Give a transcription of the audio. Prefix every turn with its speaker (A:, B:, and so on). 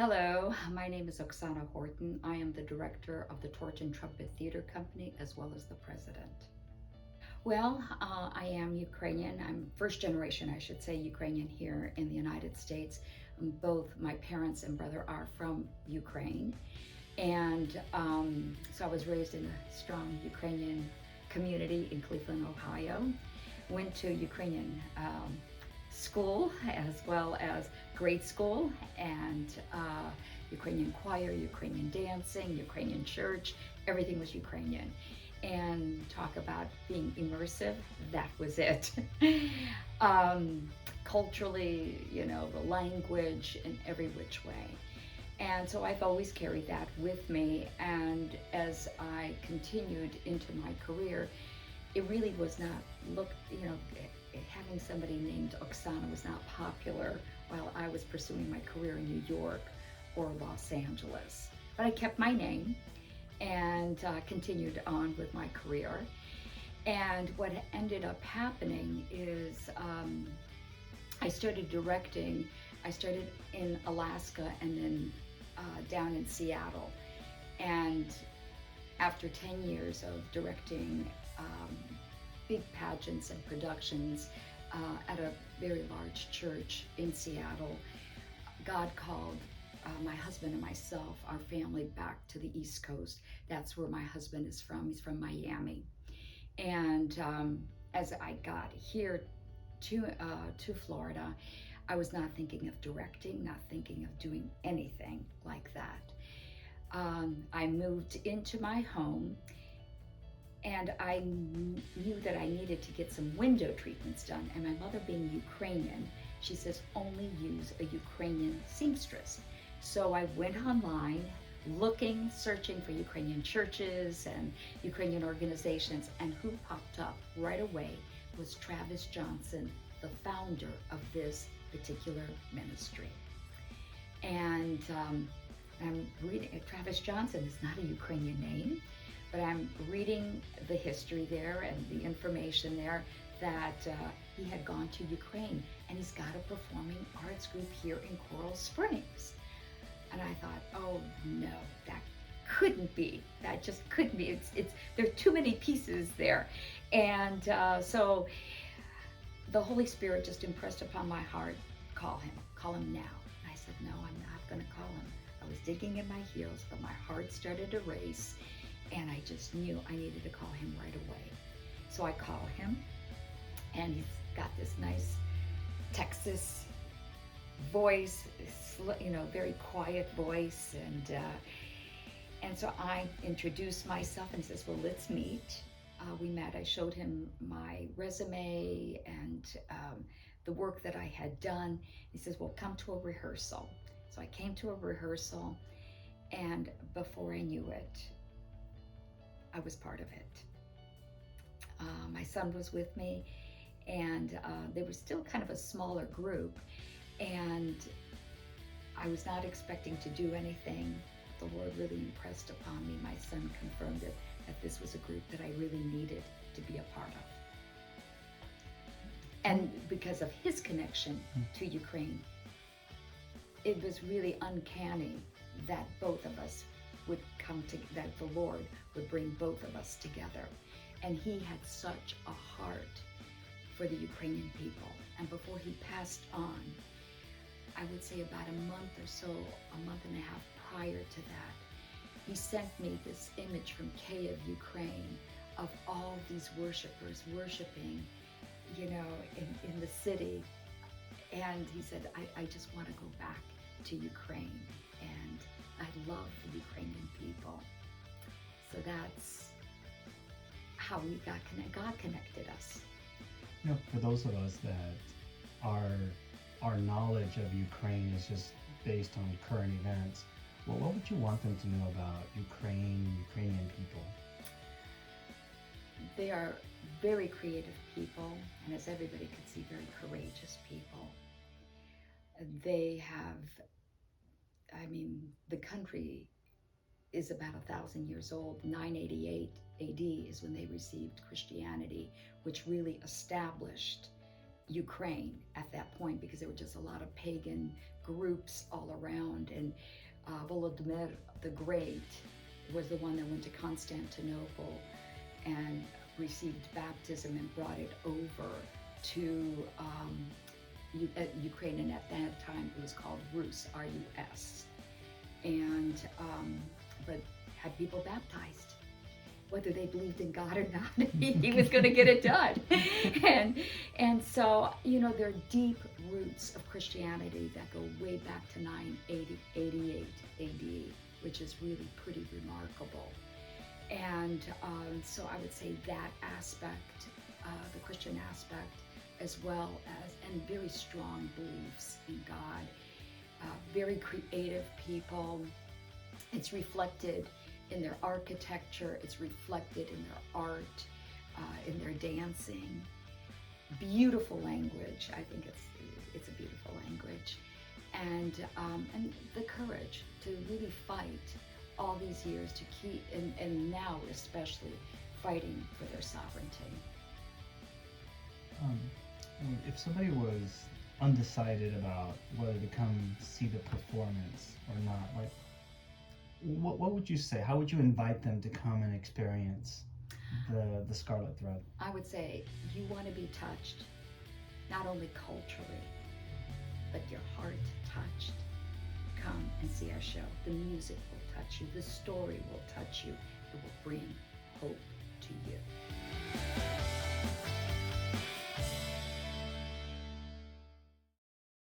A: Hello, my name is Oksana Horton. I am the director of the Horton Trumpet Theater Company as well as the president. Well, I am Ukrainian. I'm first generation, I should say, Ukrainian here in the United States. Both my parents and brother are from Ukraine. And so I was raised in a strong Ukrainian community in Cleveland, Ohio. Went to Ukrainian school as well as grade school and Ukrainian choir, Ukrainian dancing, Ukrainian church, everything was Ukrainian. And talk about being immersive, that was it. Culturally, the language in every which way. And so I've always carried that with me. And as I continued into my career, it really was not, having somebody named Oksana was not popular while I was pursuing my career in New York or Los Angeles. But I kept my name and continued on with my career. And what ended up happening is I started directing. I started in Alaska and then down in Seattle. And after 10 years of directing big pageants and productions at a very large church in Seattle, God called my husband and myself, our family, back to the East Coast. That's where my husband is from. He's from Miami. And as I got here to Florida, I was not thinking of directing, not thinking of doing anything like that. I moved into my home, and I knew that I needed to get some window treatments done. And my mother, being Ukrainian, she says only use a Ukrainian seamstress. So I went online searching for Ukrainian churches and Ukrainian organizations, and who popped up right away was Travis Johnson, the founder of this particular ministry. And I'm reading, Travis Johnson is not a Ukrainian name, but I'm reading the history there and the information there that he had gone to Ukraine, and he's got a performing arts group here in Coral Springs. And I thought, oh no, that couldn't be. That just couldn't be. There are too many pieces there. And so the Holy Spirit just impressed upon my heart, call him now. And I said, no, I'm not gonna call him. I was digging in my heels, but my heart started to race, and I just knew I needed to call him right away. So I call him, and he's got this nice Texas voice, very quiet voice, and so I introduced myself, and he says, well, let's meet. We met. I showed him my resume and the work that I had done. He says, well, come to a rehearsal. So I came to a rehearsal, and before I knew it, I was part of it. My son was with me, and they were still kind of a smaller group, and I was not expecting to do anything. The Lord really impressed upon me. My son confirmed it, that this was a group that I really needed to be a part of. And because of his connection to Ukraine, it was really uncanny that both of us would that the Lord would bring both of us together. And he had such a heart for the Ukrainian people. And before he passed on, I would say about a month or so, a month and a half prior to that, he sent me this image from Kiev, Ukraine, of all these worshipers worshiping, in the city. And he said, I just want to go back to Ukraine, and I love the Ukrainian people. So that's how we got connected. God connected us.
B: For those of us that our knowledge of Ukraine is just based on current events, well, what would you want them to know about Ukrainian people?
A: They are very creative people, and as everybody could see, very courageous people. They have, the country is about 1,000 years old. 988 AD is when they received Christianity, which really established Ukraine at that point, because there were just a lot of pagan groups all around. And Volodymyr the Great was the one that went to Constantinople and received baptism and brought it over to Ukraine, and at that time it was called Rus, R-U-S, and but had people baptized. Whether they believed in God or not, he was going to get it done. and so, there are deep roots of Christianity that go way back to 988 AD, which is really pretty remarkable. And so I would say that aspect, the Christian aspect, as well as, and very strong beliefs in God, very creative people. It's reflected in their architecture, it's reflected in their art, in their dancing. Beautiful language. I think it's a beautiful language, and the courage to really fight all these years to keep, and now especially fighting for their sovereignty.
B: If somebody was undecided about whether to come see the performance or not, like, what would you say? How would you invite them to come and experience the Scarlet Thread?
A: I would say you want to be touched, not only culturally, but your heart touched. Come and see our show. The music will touch you. The story will touch you. It will bring hope to you.